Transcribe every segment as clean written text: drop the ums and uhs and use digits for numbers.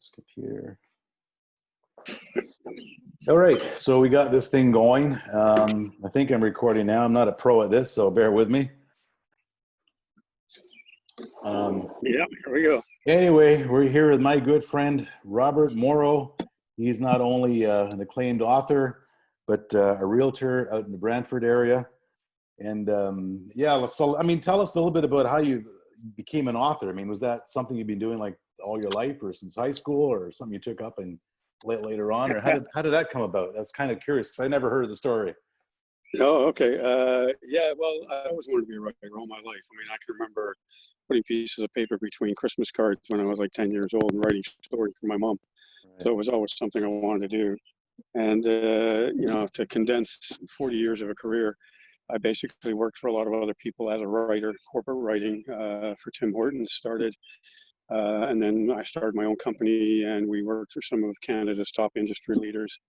This computer. All right, so we got this thing going. I think I'm recording now. I'm not a pro at this, so bear with me. Yeah, here we go. Anyway, we're here with my good friend, Robert Morrow. He's not only an acclaimed author, but a realtor out in the Brantford area. And yeah, so, I mean, tell us a little bit about how you became an author. I mean, was that something you've been doing like all your life or since high school, or something you took up and later on, or how did that come about? That's kind of curious because I never heard of the story. Oh, okay. Yeah, well, I always wanted to be a writer all my life. I mean, I can remember putting pieces of paper between Christmas cards when I was like 10 years old and writing stories for my mom. Right. So it was always something I wanted to do. And, you know, to condense 40 years of a career, I basically worked for a lot of other people as a writer, corporate writing for Tim Hortons started. And then I started my own company and we worked for some of Canada's top industry leaders.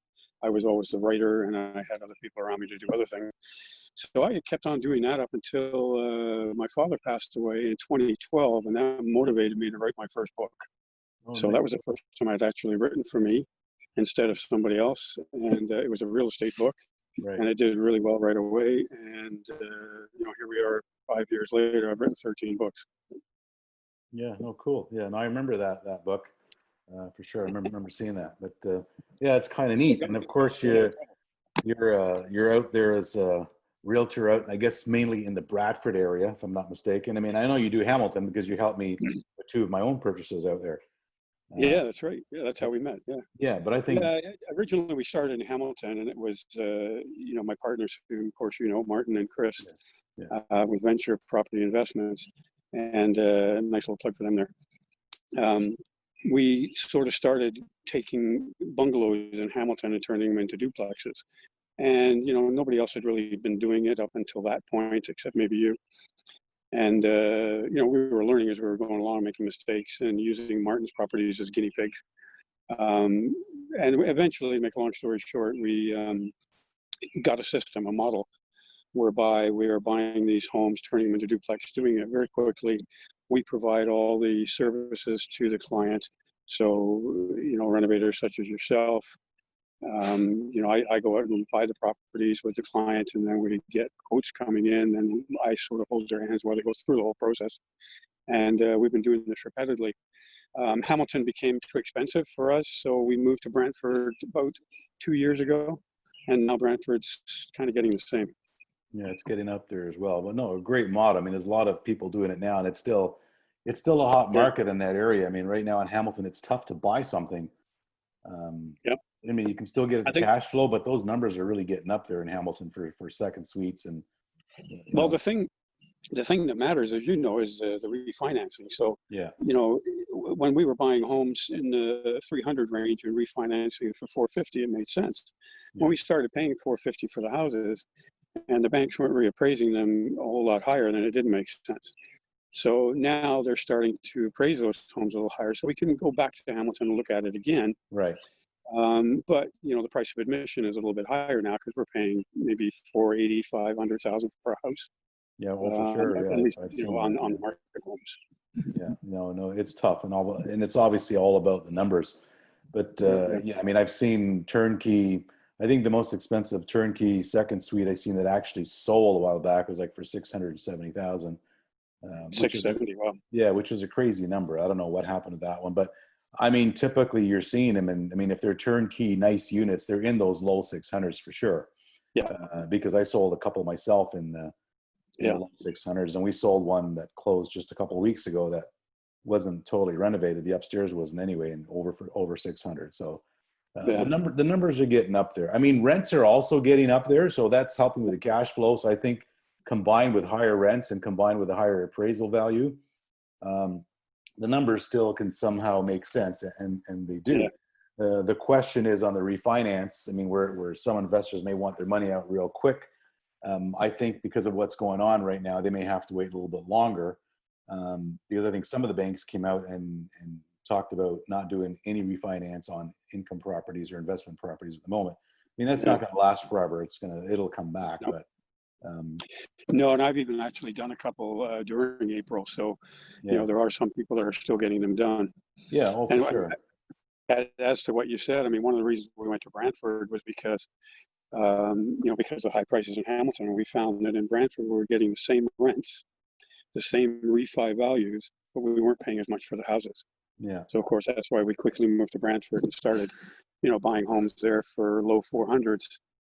I was always the writer and I had other people around me to do other things. So I kept on doing that up until my father passed away in 2012, and that motivated me to write my first book. So that was the first time I'd actually written for me instead of somebody else. And it was a real estate book. Right. And it did really well right away. And, you know, here we are 5 years later, I've written 13 books. Yeah, no, cool. Yeah, no, I remember that book for sure. I remember seeing that. But yeah, it's kind of neat. And of course, you're out there as a realtor out, I guess, mainly in the Bradford area, if I'm not mistaken. I mean, I know you do Hamilton because you helped me with two of my own purchases out there. Yeah, that's right. Yeah, that's how we met. Yeah. Yeah, but I think Originally we started in Hamilton, and it was you know, my partners, who of course you know, Martin and Chris, with Venture Property Investments, and a nice little plug for them there. We sort of started taking bungalows in Hamilton and turning them into duplexes, and you know, nobody else had really been doing it up until that point, except maybe you. And, you know, we were learning as we were going along, making mistakes and using Martin's properties as guinea pigs. And eventually, make a long story short, we got a system, a model, whereby we are buying these homes, turning them into duplex, doing it very quickly. We provide all the services to the client. So, you know, renovators such as yourself, you know, I go out and buy the properties with the client, and then we get quotes coming in, and I sort of hold their hands while they go through the whole process. And we've been doing this repeatedly. Hamilton became too expensive for us, so we moved to Brantford about 2 years ago, and now Brantford's kind of getting the same. Yeah, it's getting up there as well. But no, a great model. I mean, there's a lot of people doing it now, and it's still a hot market in that area. I mean, right now in Hamilton, it's tough to buy something. Yep. I mean, you can still get the cash flow, but those numbers are really getting up there in Hamilton for second suites. And well, the thing that matters, as you know, is the refinancing. So, yeah, you know, when we were buying homes in the 300 range and refinancing for 450, it made sense. When we started paying 450 for the houses, and the banks weren't reappraising them a whole lot higher, then it didn't make sense. So now they're starting to appraise those homes a little higher, so we can go back to Hamilton and look at it again. Right. But you know, the price of admission is a little bit higher now because we're paying maybe 480, 500,000 for a house. Yeah, well, for sure. At Yeah, least, you know, on the market homes. Yeah, no, it's tough, and it's obviously all about the numbers. But yeah, I mean, I've seen turnkey. I think the most expensive turnkey second suite I seen that actually sold a while back was like for 670,000. 670. Wow. Yeah, which was a crazy number. I don't know what happened to that one, but I mean, typically you're seeing them, and I mean, if they're turnkey, nice units, they're in those low 600s for sure. Yeah. Because I sold a couple myself in the low 600s, and we sold one that closed just a couple of weeks ago that wasn't totally renovated. The upstairs wasn't anyway, and over 600. So the numbers are getting up there. I mean, rents are also getting up there, so that's helping with the cash flow. So I think combined with higher rents and combined with a higher appraisal value, the numbers still can somehow make sense, and they do. Yeah. The question is on the refinance. I mean, where some investors may want their money out real quick. I think because of what's going on right now, they may have to wait a little bit longer. Because I think some of the banks came out and talked about not doing any refinance on income properties or investment properties at the moment. I mean, that's not going to last forever. It'll come back, but. No, and I've even actually done a couple during April. So, you know, there are some people that are still getting them done. Yeah, for sure. As to what you said, I mean, one of the reasons we went to Brantford was because, because of high prices in Hamilton, and we found that in Brantford we were getting the same rents, the same refi values, but we weren't paying as much for the houses. Yeah. So of course that's why we quickly moved to Brantford and started, buying homes there for low 400s,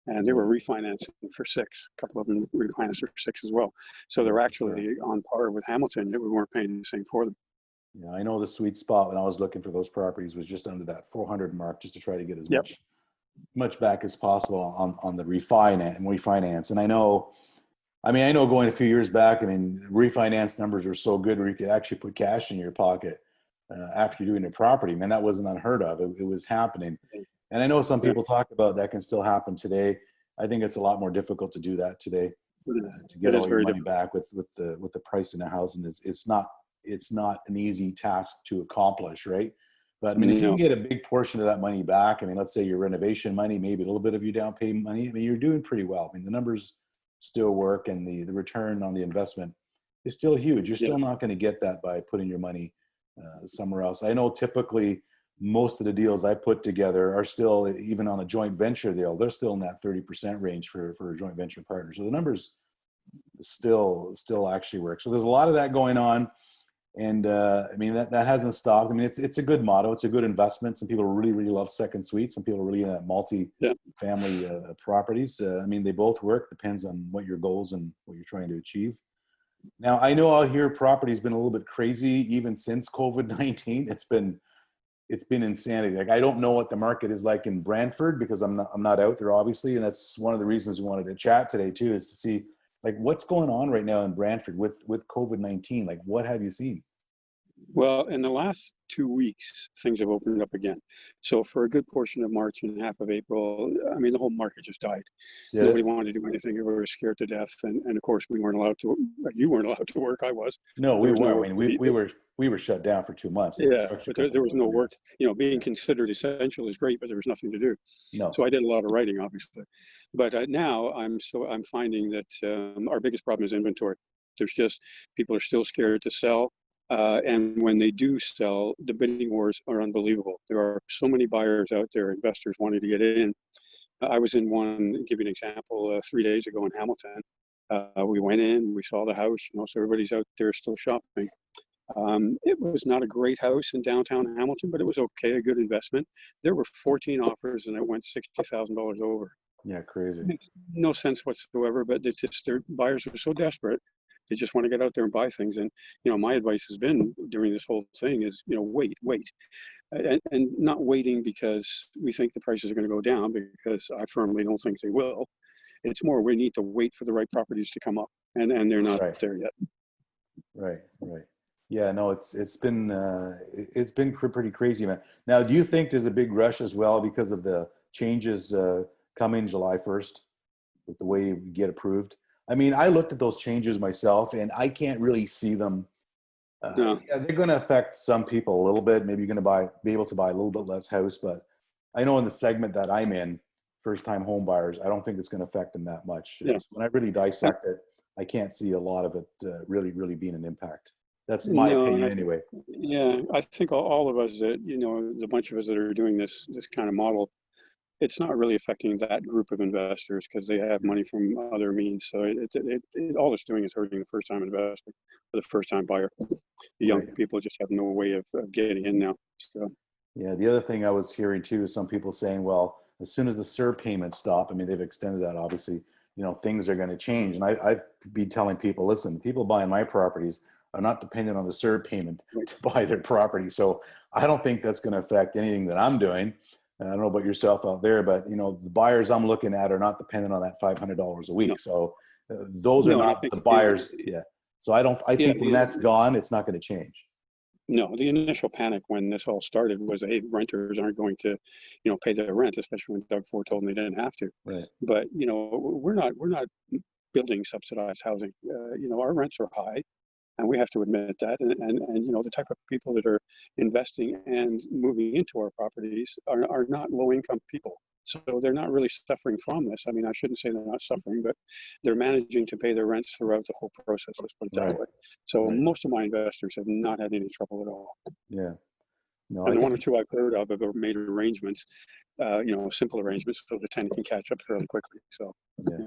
and they were refinancing for 6. A couple of them refinanced for 6 as well. So they're actually on par with Hamilton, that we weren't paying the same for them. Yeah, I know the sweet spot when I was looking for those properties was just under that 400 mark, just to try to get as much back as possible on the refinance. And I know going a few years back, I mean, refinance numbers were so good where you could actually put cash in your pocket after you're doing a property. Man, that wasn't unheard of. It was happening. And I know some people talk about that can still happen today. I think it's a lot more difficult to do that today, to get all your money back with the price in a house. And it's not an easy task to accomplish, right? But I mean, if you can get a big portion of that money back, I mean, let's say your renovation money, maybe a little bit of your down payment money, I mean, you're doing pretty well. I mean, the numbers still work, and the return on the investment is still huge. You're still not going to get that by putting your money somewhere else. I know typically most of the deals I put together are still, even on a joint venture deal, they're still in that 30% range for a joint venture partner. So the numbers still actually work. So there's a lot of that going on. And I mean, that hasn't stopped. I mean, it's a good motto. It's a good investment. Some people really, really love second suites. Some people are really in multi-family properties. I mean, they both work. Depends on what your goals and what you're trying to achieve. Now, I know out here property's been a little bit crazy even since COVID-19. It's been insanity. Like, I don't know what the market is like in Brantford because I'm not out there, obviously. And that's one of the reasons we wanted to chat today too, is to see like what's going on right now in Brantford with COVID-19. Like, what have you seen? Well, in the last 2 weeks, things have opened up again. So for a good portion of March and half of April, I mean, the whole market just died. Yeah. Nobody wanted to do anything. We were scared to death. And of course, we weren't allowed to. You weren't allowed to work. I was. No, we weren't. I mean, we were shut down for 2 months. Yeah, but there was no work. Being considered essential is great, but there was nothing to do. No. So I did a lot of writing, obviously. But now I'm finding that our biggest problem is inventory. There's just, people are still scared to sell. And when they do sell, the bidding wars are unbelievable. There are so many buyers out there, investors wanting to get in. I was in one, give you an example, 3 days ago in Hamilton. We went in, we saw the house, so everybody's out there still shopping. It was not a great house in downtown Hamilton, but it was okay, a good investment. There were 14 offers and it went $60,000 over. Yeah, crazy. Makes no sense whatsoever, but their buyers are so desperate. They just want to get out there and buy things. And, my advice has been during this whole thing is, wait. And not waiting because we think the prices are going to go down, because I firmly don't think they will. It's more, we need to wait for the right properties to come up, and they're not there yet. Right. Yeah, no, it's been pretty crazy, man. Now, do you think there's a big rush as well because of the changes coming July 1st with the way you get approved? I mean, I looked at those changes myself, and I can't really see them. No. Yeah, they're going to affect some people a little bit. Maybe you're going to be able to buy a little bit less house, but I know in the segment that I'm in, first-time home buyers, I don't think it's going to affect them that much. Yeah. So when I really dissect it, I can't see a lot of it really, really being an impact. That's my opinion anyway. Yeah, I think all of us that, the bunch of us that are doing this kind of model, it's not really affecting that group of investors because they have money from other means. So all it's doing is hurting the first-time investor, or the first-time buyer. The young people just have no way of getting in now. So. Yeah, the other thing I was hearing too is some people saying, well, as soon as the CERB payments stop, I mean, they've extended that, obviously, things are going to change. And I've been telling people, listen, people buying my properties are not dependent on the CERB payment to buy their property. So I don't think that's going to affect anything that I'm doing. I don't know about yourself out there, but the buyers I'm looking at are not dependent on that $500 a week. No. So those are not the buyers. Yeah. So I think when that's gone, it's not going to change. No, the initial panic when this all started was, hey, renters aren't going to, pay their rent, especially when Doug Ford told them they didn't have to. Right. But we're not building subsidized housing. Our rents are high. And we have to admit that, and the type of people that are investing and moving into our properties are not low-income people. So they're not really suffering from this. I mean, I shouldn't say they're not suffering, but they're managing to pay their rents throughout the whole process, let's put it that way. So most of my investors have not had any trouble at all. Yeah. No, And I the one think or two it's, I've heard of have made arrangements, simple arrangements, so the tenant can catch up fairly quickly. So, yeah. yeah,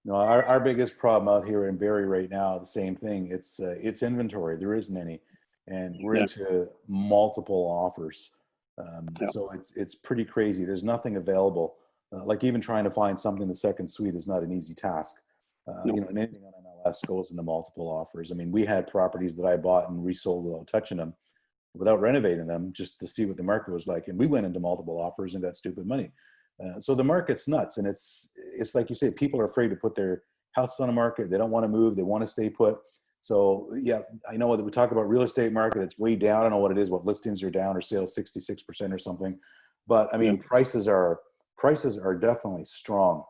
No, our biggest problem out here in Barrie right now, the same thing. It's inventory. There isn't any, and we're yeah, into multiple offers. yeah, So it's pretty crazy. There's nothing available. Like even trying to find something the second suite is not an easy task. no, And anything on MLS goes into multiple offers. I mean, we had properties that I bought and resold without touching them, without renovating them, just to see what the market was like. And we went into multiple offers and got stupid money. So the market's nuts, and it's like you say, people are afraid to put their house on the market. They don't want to move. They want to stay put. So yeah, I know that we talk about real estate market. It's way down. I don't know what it is, what listings are down or sales 66% or something. But I yeah, mean, prices are definitely strong.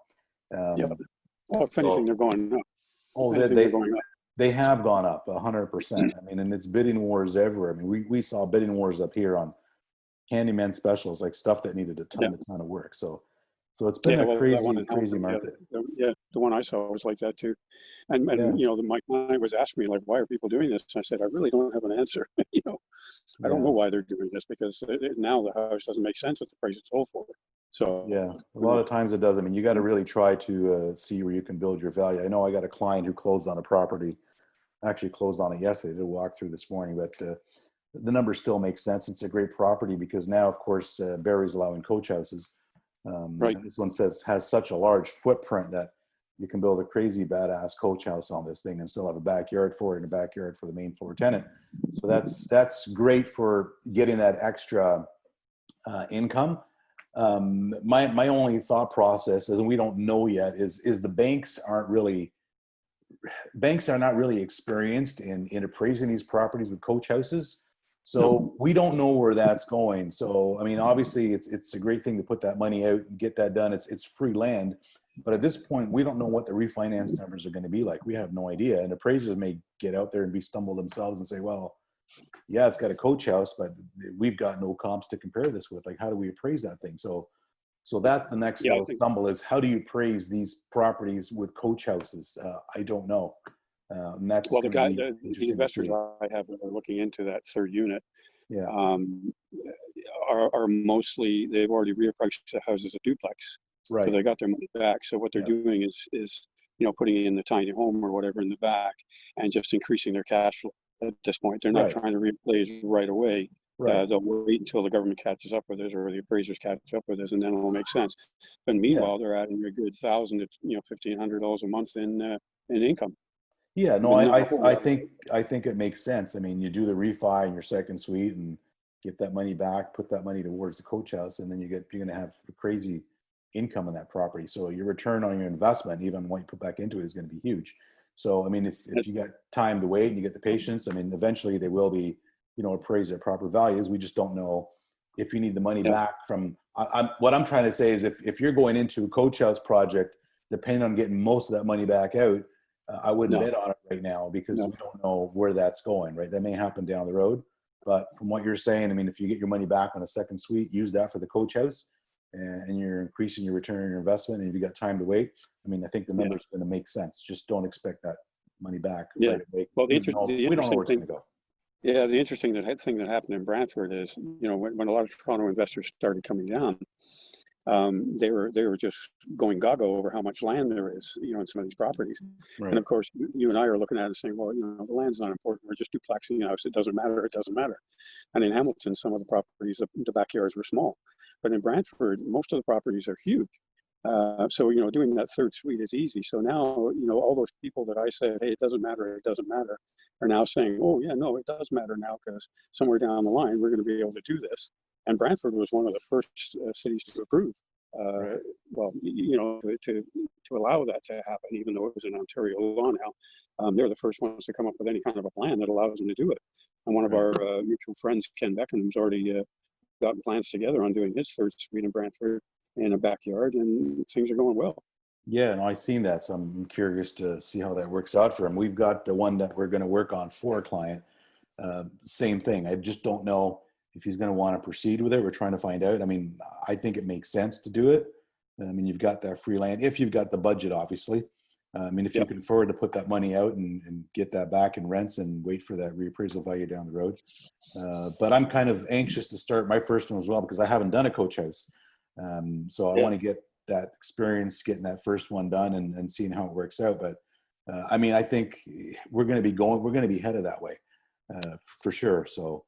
yeah. Um, Well, if anything, so they're going up. If oh, anything, they're going up. they have gone up 100%. I mean, and it's bidding wars everywhere. I mean, we saw bidding wars up here on handyman specials, like stuff that needed a Yeah. ton of work. So it's been Yeah, a well, that one crazy, in crazy Hamilton, yeah, market. the one I saw was like that too. And Yeah, my client was asking me like, why are people doing this? And I said, I really don't have an answer. I don't yeah, know why they're doing this because now the house doesn't make sense at the price it's sold for. So, yeah. A lot of times it does. I mean, you got to really try to see where you can build your value. I know I got a client who closed on a property, actually closed on it yesterday. Did a walkthrough this morning, but the numbers still make sense. It's a great property because now, of course, Barrie's allowing coach houses. right. And this one has such a large footprint that you can build a crazy badass coach house on this thing and still have a backyard for it and a backyard for the main floor tenant. So that's great for getting that extra income. My only thought process is, and we don't know yet, is the banks are not really experienced in appraising these properties with coach houses. No, So we don't know where that's going. So, I mean, obviously it's a great thing to put that money out and get that done. It's free land. But at this point, we don't know what the refinance numbers are going to be like. We have no idea. And appraisers may get out there and be stumbled themselves and say, well, yeah, it's got a coach house, but we've got no comps to compare this with. Like, how do we appraise that thing? So that's the next yeah, I little think, stumble, is how do you praise these properties with coach houses? I don't know. And that's well, going to be the interesting to investors see. I have that are looking into that third unit Yeah. um, are mostly, they've already reappraised the house as a duplex. So Right. they got their money back. So what they're Yeah. doing is putting in the tiny home or whatever in the back and just increasing their cash flow at this point. They're not Right. trying to reappraise right away. Right. They'll wait until the government catches up with us or the appraisers catch up with us, and then it'll make sense. But Yeah. meanwhile, they're adding a good $1,000 to $1,500 a month in income Yeah. No, with no whole I lot of, think it makes sense. I mean, you do the refi in your second suite and get that money back, put that money towards the coach house, and then you're going to have crazy income on that property. So your return on your investment, even what you put back into it, is going to be huge. So, I mean, if you got time to wait and you get the patience, I mean, eventually they will be, appraised at proper values. We just don't know if you need the money yeah, back from, what I'm trying to say is if you're going into a coach house project, depending on getting most of that money back out, I wouldn't no, bet on it right now because no, we don't know where that's going, right? That may happen down the road. But from what you're saying, I mean, if you get your money back on a second suite, use that for the coach house and you're increasing your return on your investment and you've got time to wait. I mean, I think the yeah, numbers are going to make sense. Just don't expect that money back yeah. right away. Well, the We don't know interesting where it's thing, going to go. yeah, the interesting thing that happened in Brantford is, when a lot of Toronto investors started coming down, they were just going gaga over how much land there is, in some of these properties. And Right. of course, you and I are looking at it saying, well, the land's not important. We're just duplexing the house. It doesn't matter. It doesn't matter. And in Hamilton, some of the properties, the backyards were small, but in Brantford, most of the properties are huge. So, doing that third suite is easy. So now, all those people that I said, hey, it doesn't matter, are now saying, oh, yeah, no, it does matter now because somewhere down the line, we're going to be able to do this. And Brantford was one of the first cities to approve, Right. well, to allow that to happen, even though it was in Ontario law now. They're the first ones to come up with any kind of a plan that allows them to do it. And one of Right. our mutual friends, Ken Beckenham's already got plans together on doing his third suite in Brantford in a backyard, and things are going well. Yeah, and I've seen that. So I'm curious to see how that works out for him. We've got the one that we're going to work on for a client. Same thing. I just don't know if he's going to want to proceed with it. We're trying to find out. I mean, I think it makes sense to do it. I mean, you've got that free land if you've got the budget, obviously. I mean, if you can afford to put that money out and get that back in rents and wait for that reappraisal value down the road. But I'm kind of anxious to start my first one as well because I haven't done a coach house. So I want to get that experience, getting that first one done and seeing how it works out. But I mean, I think we're going to be headed that way for sure. So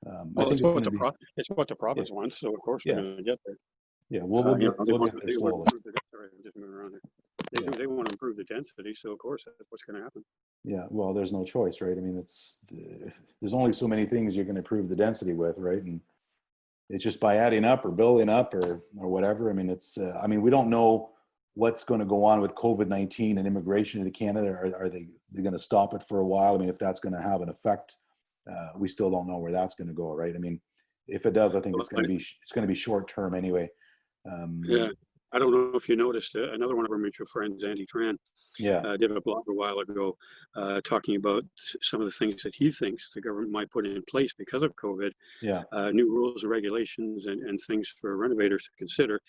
I think it's going to be. It's what the province wants. So of course we're going to get there. Yeah, we'll get there slowly. They want to improve the density, so of course that's what's going to happen. Yeah, well, there's no choice, right? I mean, there's only so many things you can improve the density with, right? And it's just by adding up or building up or whatever. I mean, I mean, we don't know what's going to go on with COVID-19 and immigration into Canada. Are they going to stop it for a while? I mean, if that's going to have an effect, we still don't know where that's going to go, right? I mean, if it does, I think it's going to be short term anyway. I don't know if you noticed, another one of our mutual friends, Andy Tran, did a blog a while ago talking about some of the things that he thinks the government might put in place because of COVID. New rules and regulations and things for renovators to consider,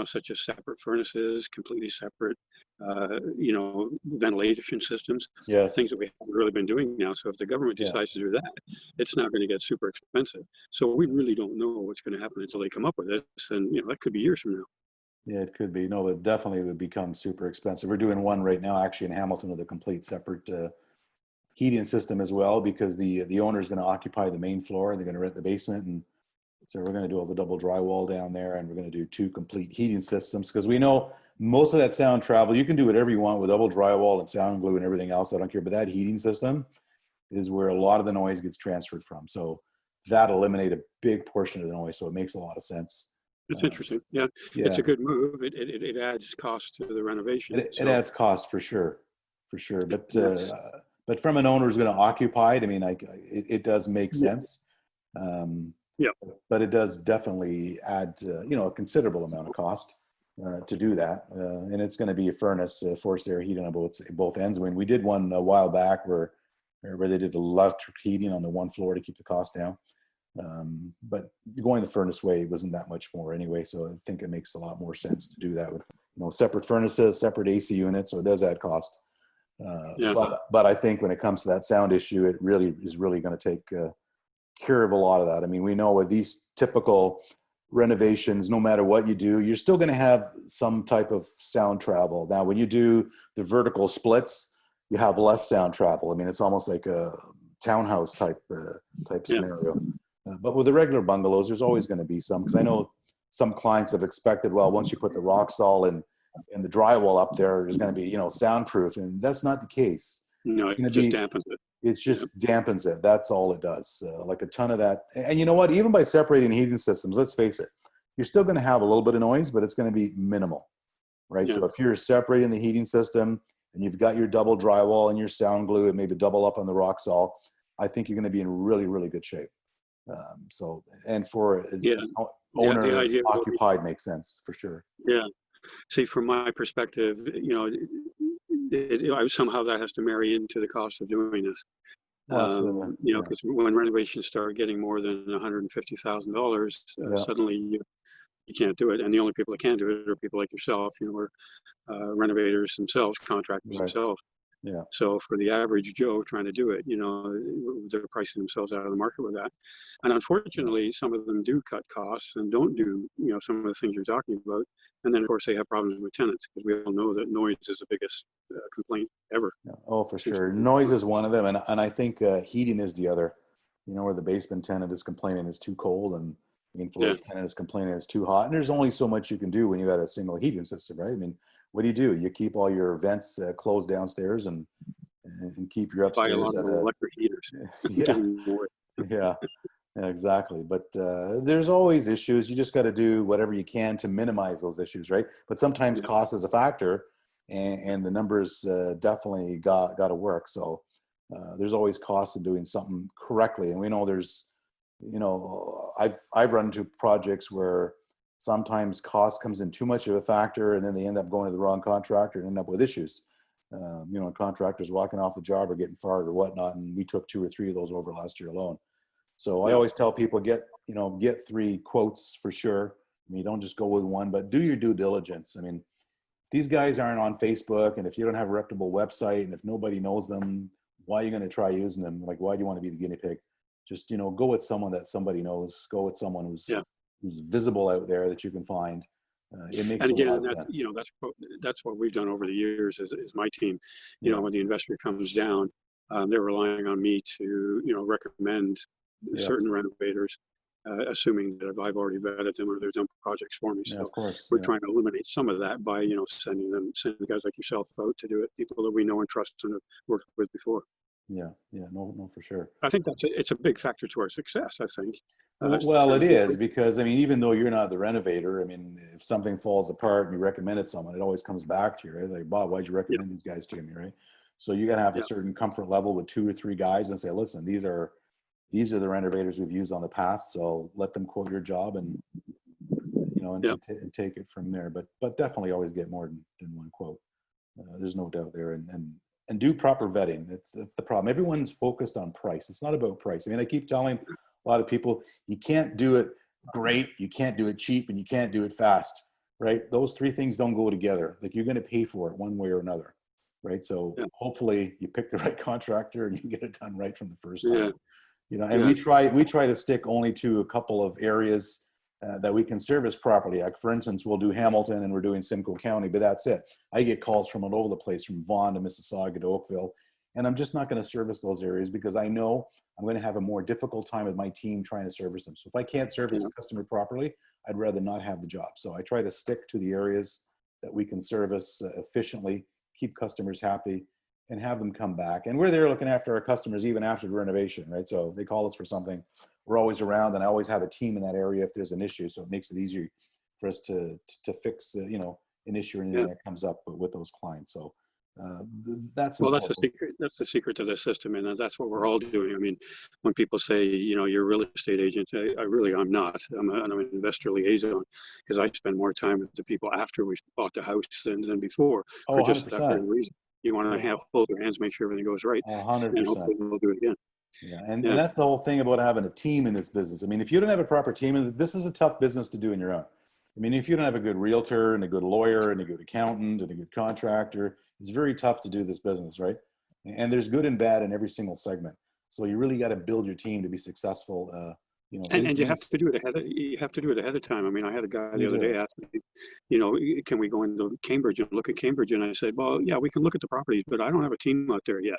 such as separate furnaces, completely separate, ventilation systems, things that we haven't really been doing now. So if the government decides to do that, it's not going to get super expensive. So we really don't know what's going to happen until they come up with this. And, that could be years from now. Yeah, it could be. No, but definitely would become super expensive. We're doing one right now, actually, in Hamilton with a complete separate heating system as well, because the owner is going to occupy the main floor and they're going to rent the basement. And so we're going to do all the double drywall down there, and we're going to do 2 complete heating systems because we know most of that sound travel, you can do whatever you want with double drywall and sound glue and everything else. I don't care. But that heating system is where a lot of the noise gets transferred from. So that eliminate a big portion of the noise. So it makes a lot of sense. It's interesting. Yeah, it's a good move. It adds cost to the renovation. It adds cost for sure. But from an owner who's going to occupy it, I mean, it does make sense. But it does definitely add, a considerable amount of cost to do that. And it's going to be a furnace, forced air heating on both ends. I mean, we did one a while back where they did electric heating on the one floor to keep the cost down. But going the furnace way wasn't that much more anyway. So I think it makes a lot more sense to do that with, separate furnaces, separate AC units. So it does add cost. But I think when it comes to that sound issue, it really is going to take care of a lot of that. I mean, we know with these typical renovations, no matter what you do, you're still going to have some type of sound travel. Now, when you do the vertical splits, you have less sound travel. I mean, it's almost like a townhouse type scenario. But with the regular bungalows, there's always going to be some, because I know some clients have expected, well, once you put the rock salt and the drywall up there, there's going to be, soundproof, and that's not the case. No, it just dampens it. It just dampens it. That's all it does. Like a ton of that. And you know what? Even by separating heating systems, let's face it, you're still going to have a little bit of noise, but it's going to be minimal, right? Yeah. So if you're separating the heating system and you've got your double drywall and your sound glue and maybe double up on the rock salt, I think you're going to be in really, really good shape. And for owner occupied makes sense for sure. Yeah. See, from my perspective, somehow that has to marry into the cost of doing this. Because when renovations start getting more than $150,000, suddenly you can't do it. And the only people that can do it are people like yourself, or renovators themselves, contractors themselves. Yeah. So for the average Joe trying to do it, they're pricing themselves out of the market with that. And unfortunately, some of them do cut costs and don't do, some of the things you're talking about. And then, of course, they have problems with tenants because we all know that noise is the biggest complaint ever. Yeah. Oh, for sure. Noise is one of them. And I think heating is the other, where the basement tenant is complaining it's too cold and the main floor tenant is complaining it's too hot. And there's only so much you can do when you got a single heating system, right? I mean, what do? You keep all your vents closed downstairs and keep your upstairs at electric heaters. Yeah, exactly. But there's always issues. You just got to do whatever you can to minimize those issues, right? But sometimes cost is a factor, and the numbers definitely got to work. So there's always cost in doing something correctly, and we know there's, I've run into projects where sometimes cost comes in too much of a factor, and then they end up going to the wrong contractor and end up with issues. Contractors walking off the job or getting fired or whatnot. And we took 2 or 3 of those over last year alone. So I always tell people, get 3 quotes for sure. I mean, don't just go with one, but do your due diligence. I mean, these guys aren't on Facebook, and if you don't have a reputable website, and if nobody knows them, why are you going to try using them? Like, why do you want to be the guinea pig? Just, go with someone that somebody knows. Go with someone who's visible out there that you can find. It makes And a again, lot of that's, sense. that's what we've done over the years is my team. When the investor comes down, they're relying on me to, recommend certain renovators, assuming that I've already vetted them or they've done projects for me. Yeah, So of course. we're trying to eliminate some of that by, sending guys like yourself out to do it, people that we know and trust and have worked with before. Yeah, no, for sure. I think it's a big factor to our success, I think. Well, it is, because even though you're not the renovator, if something falls apart and you recommend it to someone, it always comes back to you, right? Like, Bob, why'd you recommend these guys to me, right? So you got to have a certain comfort level with 2 or 3 guys and say, listen, these are the renovators we've used on the past, so let them quote your job and and take it from there. But definitely always get more than one quote. There's no doubt there, and do proper vetting. That's the problem. Everyone's focused on price. It's not about price. I keep telling a lot of people, you can't do it great, you can't do it cheap, and you can't do it fast, right? Those 3 things don't go together. Like, you're going to pay for it one way or another, right? So hopefully you pick the right contractor and you get it done right from the first time. And we try to stick only to a couple of areas that we can service properly. Like, for instance, we'll do Hamilton and we're doing Simcoe County, but that's it. I get calls from all over the place, from Vaughan to Mississauga to Oakville, and I'm just not going to service those areas because I know I'm going to have a more difficult time with my team trying to service them. So if I can't service a customer properly, I'd rather not have the job. So I try to stick to the areas that we can service efficiently, keep customers happy, and have them come back. And we're there looking after our customers even after the renovation, right? So they call us for something, we're always around, and I always have a team in that area if there's an issue. So it makes it easier for us to fix, an issue or anything that comes up with those clients. So that's well, important. that's the secret. That's the secret to the system, and that's what we're all doing. When people say, you're a real estate agent, I'm not. I'm an investor liaison, because I spend more time with the people after we've bought the house than before, for just 100%. that very reason. You want to hold their hands, make sure everything goes right, 100%. and hopefully we'll do it again. Yeah, and that's the whole thing about having a team in this business. If you don't have a proper team, this is a tough business to do on your own. If you don't have a good realtor and a good lawyer and a good accountant and a good contractor, it's very tough to do this business, right? And there's good and bad in every single segment. So you really got to build your team to be successful. And you have to do it ahead of time. I had a guy the other day ask me, can we go into Cambridge and look at Cambridge? And I said, well, yeah, we can look at the properties, but I don't have a team out there yet.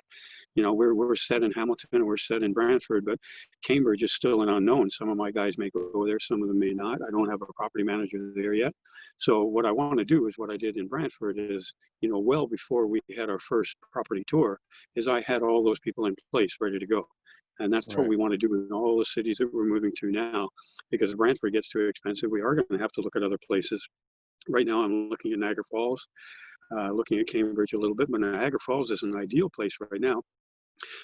We're set in Hamilton, we're set in Brantford, but Cambridge is still an unknown. Some of my guys may go there, some of them may not. I don't have a property manager there yet. So what I want to do is what I did in Brantford is, well before we had our first property tour, is I had all those people in place ready to go. And that's what we want to do in all the cities that we're moving to now, because Brantford gets too expensive. We are going to have to look at other places. Right now, I'm looking at Niagara Falls, looking at Cambridge a little bit, but Niagara Falls is an ideal place right now.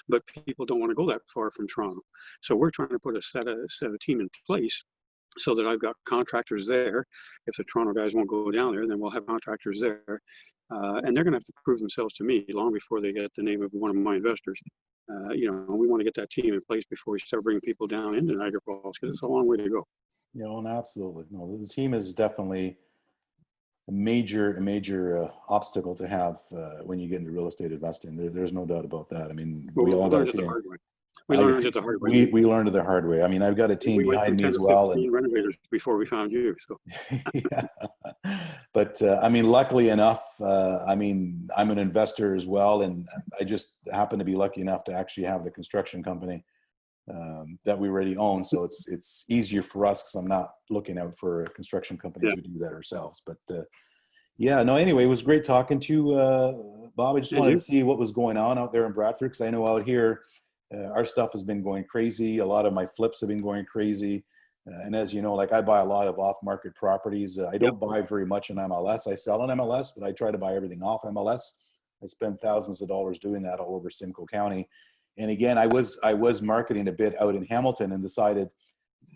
But people don't want to go that far from Toronto. So we're trying to put a set of team in place so that I've got contractors there. If the Toronto guys won't go down there, then we'll have contractors there. And they're going to have to prove themselves to me long before they get the name of one of my investors. We want to get that team in place before we start bringing people down into Niagara Falls, because it's a long way to go. And absolutely. No, the team is definitely a major obstacle to have when you get into real estate investing. There's no doubt about that. We all got a team. We learned it the hard way. We learned it the hard way. I've got a team behind me as well. And renovators before we found you. So. Yeah. But luckily enough, I'm an investor as well, and I just happen to be lucky enough to actually have the construction company that we already own. So it's easier for us because I'm not looking out for construction companies. We do that ourselves. But anyway, it was great talking to you, Bob. I just wanted to see what was going on out there in Bradford, because I know out here, our stuff has been going crazy. A lot of my flips have been going crazy. And as you know, I buy a lot of off-market properties. I don't buy very much in MLS. I sell in MLS, but I try to buy everything off MLS. I spend thousands of dollars doing that all over Simcoe County. And again, I was marketing a bit out in Hamilton and decided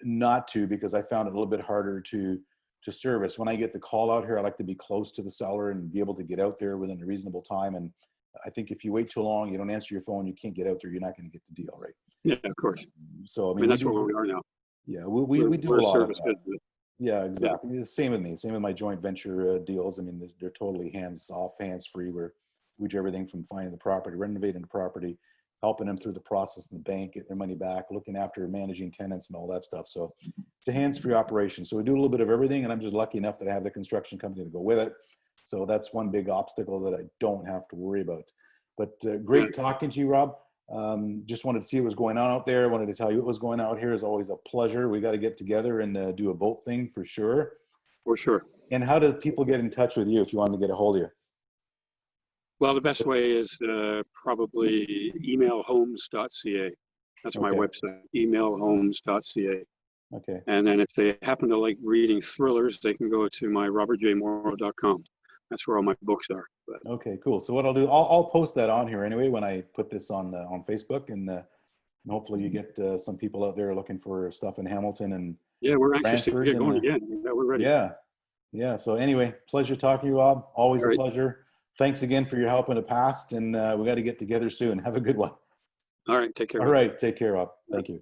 not to, because I found it a little bit harder to service. When I get the call out here, I like to be close to the seller and be able to get out there within a reasonable time. And I think if you wait too long, you don't answer your phone, you can't get out there, you're not going to get the deal, right? Yeah, of course. So that's where we are now. Yeah, we do a lot of that. Yeah, exactly. The same with me. Same with my joint venture deals. I mean, they're totally hands off, hands free. We do everything from finding the property, renovating the property, helping them through the process in the bank, get their money back, looking after managing tenants and all that stuff. So it's a hands free operation. So we do a little bit of everything, and I'm just lucky enough that I have the construction company to go with it. So that's one big obstacle that I don't have to worry about. But great talking to you, Rob. Just wanted to see what was going on out there. Wanted to tell you what was going on out here. Is always a pleasure. We got to get together and do a boat thing for sure. For sure. And how do people get in touch with you if you want to get a hold of you? Well, the best way is probably emailhomes.ca. That's my website, emailhomes.ca. Okay. And then if they happen to like reading thrillers, they can go to my robertjmorrow.com. That's where all my books are. But, okay, cool. So what I'll do, I'll post that on here anyway when I put this on Facebook, and hopefully you get some people out there looking for stuff in Hamilton and yeah, we're anxious Brantford to get going and, again. Yeah, we're ready. Yeah. So anyway, pleasure talking to you, Rob. Always a pleasure. Thanks again for your help in the past, and we got to get together soon. Have a good one. All right, take care. All right, take care, Rob. Thank you.